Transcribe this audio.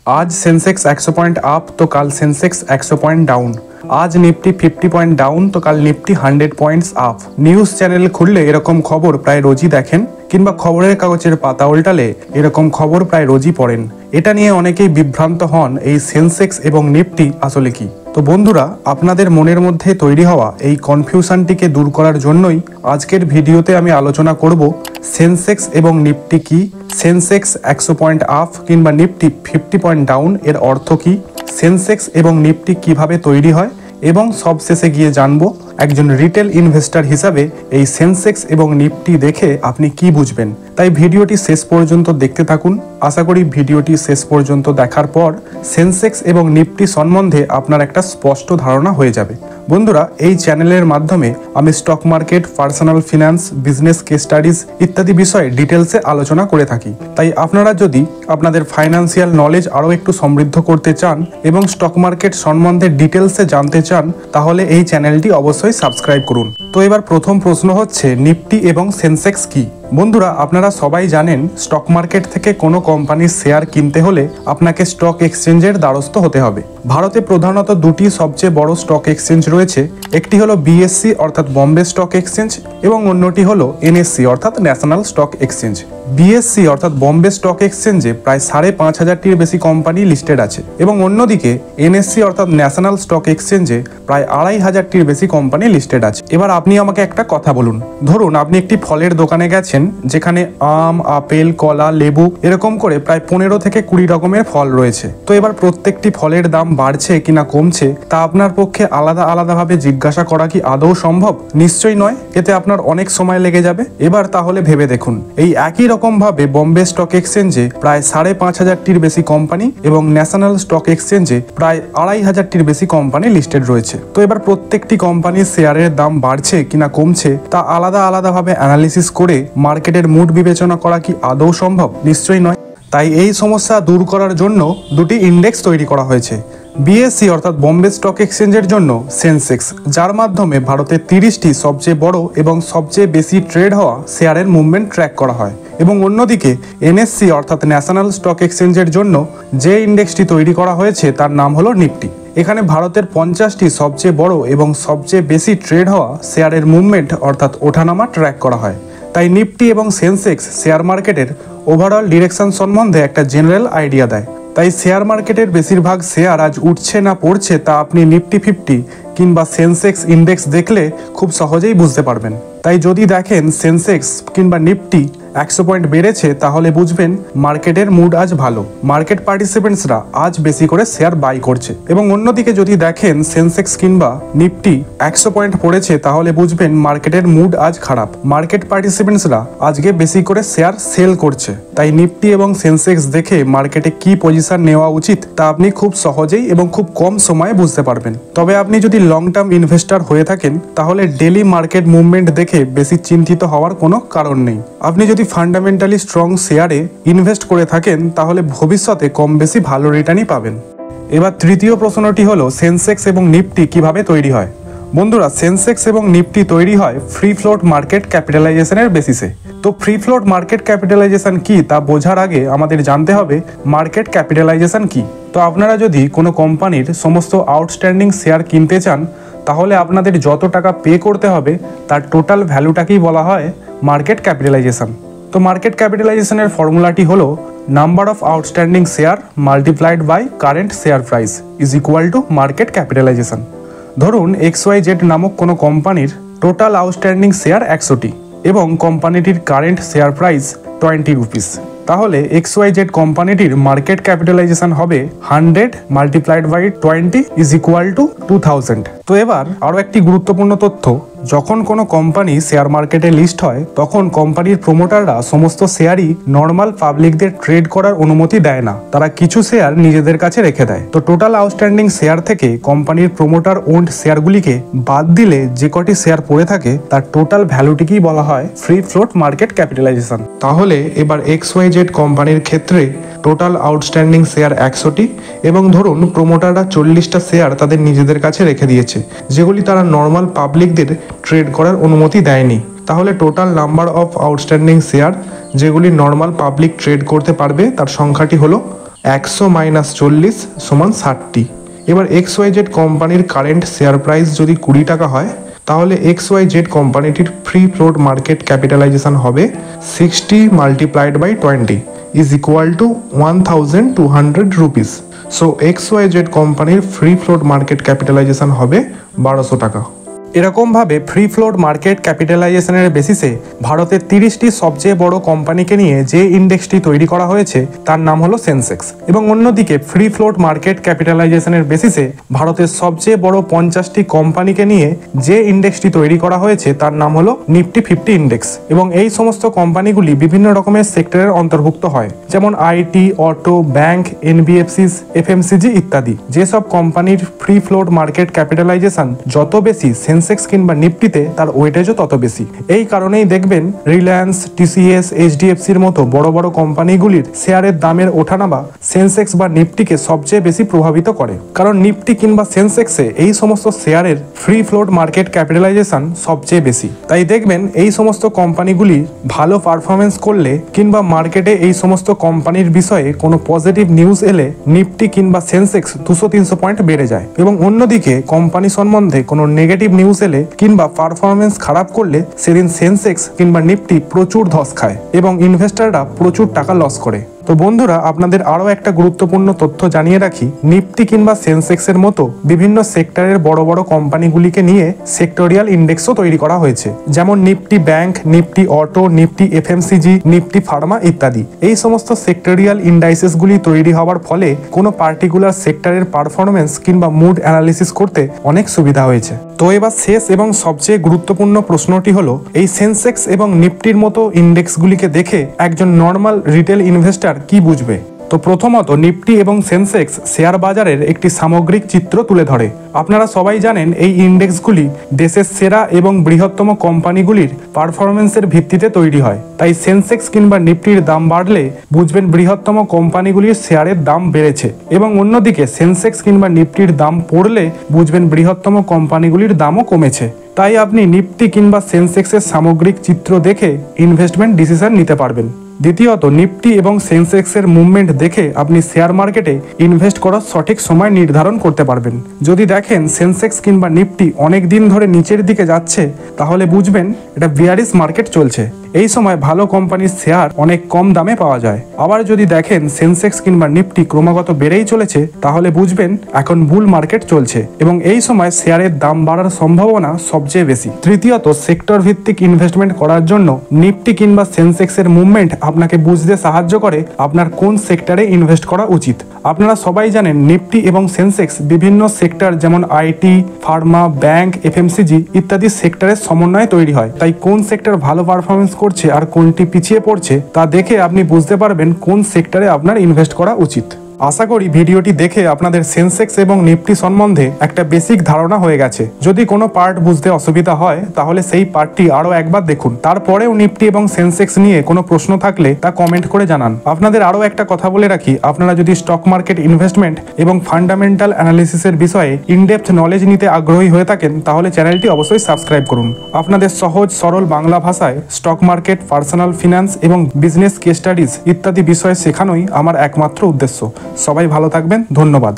आज Sensex 100 point up तो कल सेंसेक्स 100 पॉइंट डाउन। आज निफ्टी 50 पॉइंट डाउन तो कल Nifty 100 points up. News channel খুললে এরকম খবর প্রায় রোজই দেখেন কিংবা খবরের কাগজের পাতা উল্টালে এরকম খবর প্রায় রোজই পড়েন। এটা নিয়ে অনেকেই বিভ্রান্ত হন এই সেন্সেক্স এবং নিফটি আসলে কি। তো বন্ধুরা, আপনাদের মনের মধ্যে তৈরি হওয়া এই কনফিউশনটিকে দূর করার জন্যই আজকের ভিডিওতে আমি আলোচনা করব সেন্সেক্স এবং নিফটি কি, সেন্সেক্স 100 পয়েন্ট আপ কিংবা নিফটি 50 পয়েন্ট ডাউন এর অর্থ কি, সেন্সেক্স এবং নিফটি কিভাবে তৈরি হয় এবং সবশেষে গিয়ে জানবো একজন রিটেল ইনভেস্টর হিসাবে এই সেন্সেক্স এবং নিফটি দেখে আপনি কি বুঝবেন। তাই ভিডিওটি শেষ পর্যন্ত দেখতে থাকুন। আশা করি ভিডিওটি শেষ পর্যন্ত দেখার পর সেন্সেক্স এবং নিফটি সম্বন্ধে আপনার একটা স্পষ্ট ধারণা হয়ে যাবে। বন্ধুরা, এই চ্যানেলের মাধ্যমে আমি stock market, personal finance, business case studies ইত্যাদি বিষয়ে ডিটেলসে আলোচনা করে থাকি। তাই আপনারা যদি আপনাদের ফাইন্যান্সিয়াল নলেজ আরও একটু সমৃদ্ধ করতে চান এবং স্টক মার্কেট সম্বন্ধে ডিটেলসে জানতে চান, তাহলে এই চ্যানেলটি অবশ্যই সাবস্ক্রাইব করুন। তো এবার প্রথম প্রশ্ন হচ্ছে, নিফটি এবং সেন্সেক্স কি? বন্ধুরা, আপনারা সবাই জানেন স্টক মার্কেট থেকে কোনো কোম্পানির শেয়ার কিনতে হলে আপনাকে স্টক এক্সচেঞ্জের দ্বারস্থ হতে হবে। ভারতে প্রধানত দুটি সবচেয়ে বড় স্টক এক্সচেঞ্জ রয়েছে। একটি হলো বিএসসি অর্থাৎ বম্বে স্টক এক্সচেঞ্জ এবং অন্যটি হলো এনএসসি অর্থাৎ ন্যাশনাল স্টক এক্সচেঞ্জ। বিএসসি অর্থাৎ বম্বে স্টক এক্সচেঞ্জে প্রায় 5,500টির বেশি কোম্পানি লিস্টেড আছে এবং অন্যদিকে এনএসসি অর্থাৎ ন্যাশনাল স্টক এক্সচেঞ্জে প্রায় 2,500টির বেশি কোম্পানি লিস্টেড আছে। এবার আপনি আমাকে একটা কথা বলুন, ধরুন আপনি একটি ফলের দোকানে গেছেন যেখানে আম, আপেল, কলা, লেবু এরকম করে প্রায় 15 থেকে 20 রকমের ফল রয়েছে। তো এবার প্রত্যেকটি ফলের দাম বাড়ছে কিনা কমছে তা আপনার পক্ষে আলাদা আলাদাভাবে জিজ্ঞাসা করা কি আদৌ সম্ভব? নিশ্চয়ই নয়, এতে আপনার অনেক সময় লেগে যাবে। এবার তাহলে ভেবে দেখুন, এই একই রকম ভাবে বম্বে স্টক এক্সচেঞ্জে প্রায় 5,500টির বেশি কোম্পানি এবং ন্যাশনাল স্টক এক্সচেঞ্জে প্রায় 2,500টির বেশি কোম্পানি লিস্টেড রয়েছে। তো এবার প্রত্যেকটি কোম্পানির শেয়ারের দাম বাড়ছে কিনা কমছে তা আলাদা আলাদাভাবে অ্যানালিসিস করে মার্কেটের মুড বিবেচনা করা কি আদৌ সম্ভব? নিশ্চয়ই নয়। তাই এই সমস্যা দূর করার জন্য দুটি ইন্ডেক্স তৈরি করা হয়েছে। বিএসসি অর্থাৎ বম্বে স্টক এক্সচেঞ্জের জন্য সেন্সেক্স, যার মাধ্যমে ভারতের 30টি সবচেয়ে বড় এবং সবচেয়ে বেশি ট্রেড হওয়া শেয়ারের মুভমেন্ট ট্র্যাক করা হয়, এবং অন্যদিকে এনএসসি অর্থাৎ ন্যাশনাল স্টক এক্সচেঞ্জের জন্য যে ইন্ডেক্সটি তৈরি করা হয়েছে তার নাম হলো নিফটি। এখানে ভারতের 50টি সবচেয়ে বড় এবং সবচেয়ে বেশি ট্রেড হওয়া শেয়ারের মুভমেন্ট অর্থাৎ ওঠানামা ট্র্যাক করা হয়। তাই নিফটি এবং সেন্সেক্স শেয়ার মার্কেটের ওভারঅল ডিরেকশন সম্বন্ধে একটা জেনারেল আইডিয়া দেয়। তাই শেয়ার মার্কেটের বেশিরভাগ শেয়ার আজ উঠছে না পড়ছে তা আপনি নিফটি 50 কিংবা সেন্সেক্স ইন্ডেক্স দেখলে খুব সহজেই বুঝতে পারবেন। তাই যদি দেখেন সেন্সেক্স কিংবা নিফটি 100 পয়েন্ট বেড়েছে, তাহলে বুঝবেন মার্কেটের মুড আজ ভালো, মার্কেট পার্টিসিপেন্টসরা আজ বেশি করে শেয়ার বাই করছে। এবং অন্যদিকে যদি দেখেন সেন্সেক্স কিংবা নিফটি 100 পয়েন্ট পড়েছে, তাহলে বুঝবেন মার্কেটের মুড আজ খারাপ, মার্কেট পার্টিসিপেন্টসরা আজকে বেশি করে শেয়ার সেল করছে। তাই নিফটি এবং সেন্সেক্স দেখে মার্কেটে কি পজিশন নেওয়া উচিত তা আপনি খুব সহজেই এবং খুব কম সময়ে বুঝতে পারবেন। তবে আপনি যদি লং টার্ম ইনভেস্টর হয়ে থাকেন, তাহলে ডেলি মার্কেট মুভমেন্ট দেখে বেশি চিন্তিত হওয়ার কোনো কারণ নেই। আপনি যদি ফান্ডামেন্টালি স্ট্রং শেয়ারে ইনভেস্ট করে থাকেন, তাহলে ভবিষ্যতে কম বেশি ভালো রিটার্নই পাবেন। এবার তৃতীয় প্রশ্নটি হলো, সেন্সেক্স এবং নিফটি কিভাবে তৈরি হয়? বন্ধুরা, সেন্সেক্স এবং নিফটি তৈরি হয় ফ্রি ফ্লোট মার্কেট ক্যাপিটালাইজেশনের বেসিসে। তো ফ্রি ফ্লোট মার্কেট ক্যাপিটালাইজেশন কি তা বোঝার আগে আমাদের জানতে হবে মার্কেট ক্যাপিটালাইজেশন কি। তো আপনারা যদি কোনো কোম্পানির সমস্ত আউটস্ট্যান্ডিং শেয়ার কিনতে চান, তাহলে আপনাদের যত টাকা পে করতে হবে তার টোটাল ভ্যালুটাকেই বলা হয় মার্কেট ক্যাপিটালাইজেশন। তো মার্কেট ক্যাপিটালাইজেশনের ফর্মুলাটি হলো number of outstanding share multiplied by current share price is equal to market capitalisation. ধরুন XYZ নামক কোনো কোম্পানির টোটাল আউটস্ট্যান্ডিং শেয়ার 100টি এবং কোম্পানিটির কারেন্ট শেয়ার প্রাইস 20 রুপিস, তাহলে XYZ কোম্পানিটির মার্কেট ক্যাপিটালাইজেশন হবে 100 multiplied by 20 is equal to 2000। তো এবার আরও একটি গুরুত্বপূর্ণ তথ্য, যখন কোনো কোম্পানি শেয়ার মার্কেটে লিস্ট হয়, তখন কোম্পানির প্রমোটাররা সমস্ত শেয়ারই নর্মাল পাবলিকদের ট্রেড করার অনুমতি দেয় না, তারা কিছু শেয়ার নিজেদের কাছে রেখে দেয়। তো টোটাল আউটস্ট্যান্ডিং শেয়ার থেকে কোম্পানির প্রমোটার ওন্ড শেয়ারগুলিকে বাদ দিলে যে কটি শেয়ার পড়ে থাকে তার টোটাল ভ্যালুটিকেই বলা হয় ফ্রি ফ্লোট মার্কেট ক্যাপিটালাইজেশন। তাহলে এবার XYZ কোম্পানির ক্ষেত্রে টোটাল আউটস্ট্যান্ডিং শেয়ার 100টি এবং ধরুন প্রমোটাররা 40টা শেয়ার তাদের নিজেদের কাছে রেখে দিয়েছে, যেগুলি তারা নর্মাল পাবলিকদের ট্রেড করার অনুমতি দেয়নি। তাহলে total number of outstanding share যেগুলি নর্মাল পাবলিক ট্রেড করতে পারবে তার সংখ্যাটি হলো 100 - 40 = 60। এবার XYZ কোম্পানির কারেন্ট শেয়ার প্রাইস যদি 20 টাকা হয়, তাহলে XYZ কোম্পানিটির ফ্রি ফ্লোট মার্কেট ক্যাপিটালাইজেশন হবে 60 × 20 = 1200 রুপিস। সো XYZ কোম্পানির ফ্রি ফ্লোট মার্কেট ক্যাপিটালাইজেশন হবে 1200 টাকা। এরকমভাবে ফ্রি ফ্লোট মার্কেট ক্যাপিটালাইজেশনের বেসিসে ভারতের 30টি সবচেয়ে বড় কোম্পানিকে নিয়ে যে ইন্ডেক্সটি তৈরি করা হয়েছে তার নাম হলো সেন্সেক্স, এবং অন্যদিকে ফ্রি ফ্লোট মার্কেট ক্যাপিটালাইজেশনের বেসিসে ভারতের সবচেয়ে বড় 50টি কোম্পানিকে নিয়ে যে ইন্ডেক্সটি তৈরি করা হয়েছে তার নাম হলো নিফটি 50 ইন্ডেক্স। এবং এই সমস্ত কোম্পানিগুলি বিভিন্ন রকমের সেক্টরের অন্তর্ভুক্ত হয়, যেমন আইটি, অটো, ব্যাংক, এনবিএফসিস, এফএমসিজি ইত্যাদি। যেসব কোম্পানির ফ্রি ফ্লোট মার্কেট ক্যাপিটালাইজেশন যত বেশি, সেন্সেক্স কিংবা নিফটিতে তার ওয়েটেজও তত বেশি। এই কারণেই দেখবেন রিলায়েন্স, টিসিএস, এইচডিএফসির মতো বড় বড় কোম্পানিগুলির শেয়ারের দামের ওঠানামা সেন্সেক্স বা নিফটিকে সবচেয়ে বেশি প্রভাবিত করে, কারণ নিফটি কিংবা সেন্সেক্সে এই সমস্ত শেয়ারের ফ্রি ফ্লোট মার্কেট ক্যাপিটালাইজেশন সবচেয়ে বেশি। তাই দেখবেন এই সমস্ত কোম্পানিগুলি ভালো পারফরমেন্স করলে কিংবা মার্কেটে এই সমস্ত কোম্পানির বিষয়ে কোনো পজিটিভ নিউজ এলে নিফটি কিংবা সেন্সেক্স 200-300 পয়েন্ট বেড়ে যায়, এবং অন্যদিকে কোম্পানি সম্বন্ধে কোনো নেগেটিভ নিউজ এলে কিংবা পারফরমেন্স খারাপ করলে সেদিন সেন্সেক্স কিংবা নিফটি প্রচুর ধস খায় এবং ইনভেস্টররা প্রচুর টাকা লস করে। তো বন্ধুরা, আপনাদের আরও একটা গুরুত্বপূর্ণ তথ্য জানিয়ে রাখি, নিফটি কিংবা সেন্সেক্সের মতো বিভিন্ন সেক্টরের বড় বড় কোম্পানিগুলিকে নিয়ে সেক্টরিয়াল ইন্ডেক্সও তৈরি করা হয়েছে, যেমন Nifty bank, Nifty auto, Nifty FMCG, Nifty Pharma ইত্যাদি। এই সমস্ত সেক্টরিয়াল ইন্ডাইসেসগুলি তৈরি হওয়ার ফলে কোনো পার্টিকুলার সেক্টরের পারফরমেন্স কিংবা মুড অ্যানালিসিস করতে অনেক সুবিধা হয়েছে। তো এবার শেষ এবং সবচেয়ে গুরুত্বপূর্ণ প্রশ্নটি হলো, এই সেন্সেক্স এবং নিফটির মতো ইন্ডেক্সগুলিকে দেখে একজন নর্মাল রিটেল ইনভেস্টর কি বুঝবে? তো প্রথমত, নিফটি এবং সেন্সেক্স শেয়ার বাজারের একটি সামগ্রিক চিত্র তুলে ধরে। আপনারা সবাই জানেন এই ইন্ডেক্সগুলি দেশের সেরা এবং বৃহত্তম কোম্পানিগুলির পারফরমেন্সের ভিত্তিতে তৈরি হয়। তাই সেন্সেক্স কিংবা নিফটির দাম বাড়লে বুঝবেন বৃহত্তম কোম্পানিগুলির শেয়ারের দাম বেড়েছে, এবং অন্যদিকে সেন্সেক্স কিংবা নিফটির দাম পড়লে বুঝবেন বৃহত্তম কোম্পানিগুলির দামও কমেছে। তাই আপনি নিফটি কিংবা সেন্সেক্সের সামগ্রিক চিত্র দেখে ইনভেস্টমেন্ট ডিসিশন নিতে পারবেন। দ্বিতীয়ত, নিফটি এবং সেন্সেক্সের মুভমেন্ট দেখে আপনি শেয়ার মার্কেটে ইনভেস্ট করার সঠিক সময় নির্ধারণ করতে পারবেন। যদি দেখেন সেন্সেক্স কিংবা নিফটি অনেক দিন ধরে নিচের দিকে যাচ্ছে, তাহলে বুঝবেন এটা বিয়ারিশ মার্কেট চলছে। এই সময় ভালো কোম্পানির শেয়ার অনেক কম দামে পাওয়া যায়। আবার যদি দেখেন সেন্সেক্স কিংবা নিফটি ক্রমাগত বেড়েই চলেছে, তাহলে বুঝবেন এখন বুল মার্কেট চলছে এবং এই সময় শেয়ারের দাম বাড়ার সম্ভাবনা সবচেয়ে বেশি। তৃতীয়ত, সেক্টর ভিত্তিক ইনভেস্টমেন্ট করার জন্য নিফটি কিংবা সেন্সেক্সের মুভমেন্ট আপনাকে বুঝতে সাহায্য করে আপনার কোন সেক্টরে ইনভেস্ট করা উচিত। আপনারা সবাই জানেন নিফটি এবং সেন্সেক্স বিভিন্ন সেক্টর যেমন আইটি, ফার্মা, ব্যাংক, এফএমসিজি ইত্যাদি সেক্টরের সমন্বয়ে তৈরি হয়। তাই কোন সেক্টর ভালো পারফরমেন্স করছে আর কোনটি পিছিয়ে পড়ছে তা দেখে আপনি বুঝতে পারবেন কোন সেক্টরে আপনার ইনভেস্ট করা উচিত। আশা করি ভিডিওটি দেখে আপনাদের সেন্সেক্স এবং নিফটি সম্বন্ধে একটা বেসিক ধারণা হয়ে গেছে। যদি কোনো পার্ট বুঝতে অসুবিধা হয় তাহলে সেই পার্টটি আরও একবার দেখুন। তারপরেও নিফটি এবং সেন্সেক্স নিয়ে কোনো প্রশ্ন থাকলে তা কমেন্ট করে জানান। আপনাদের আরও একটা কথা বলে রাখি, আপনারা যদি স্টক মার্কেট ইনভেস্টমেন্ট এবং ফান্ডামেন্টাল অ্যানালিসিসের বিষয়ে ইনডেপথ নলেজ নিতে আগ্রহী হয়ে থাকেন তাহলে চ্যানেলটি অবশ্যই সাবস্ক্রাইব করুন। আপনাদের সহজ সরল বাংলা ভাষায় স্টক মার্কেট, পার্সোনাল ফিনান্স এবং বিজনেস কেস স্টাডিজ ইত্যাদি বিষয়ে শেখানোই আমার একমাত্র উদ্দেশ্য। সবাই ভালো থাকবেন, ধন্যবাদ।